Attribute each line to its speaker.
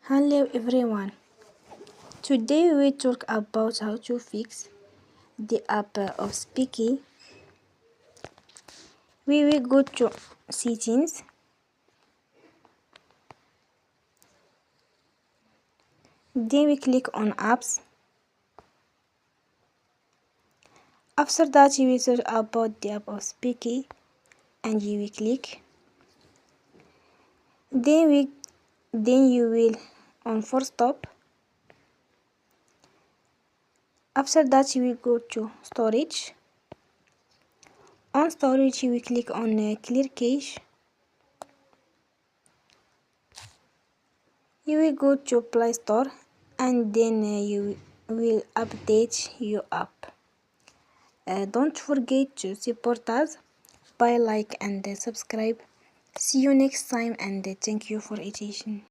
Speaker 1: Hello everyone. Today we talk about how to fix the app of Speaky. We will go to settings, then we click on apps. After that you will search about the app of Speaky and you will click. Then you will on force stop. After that you will go to storage. On storage you will click on clear cache. You will go to Play Store and then you will update your app. Don't forget to support us by like and subscribe. See you next time and thank you for attention.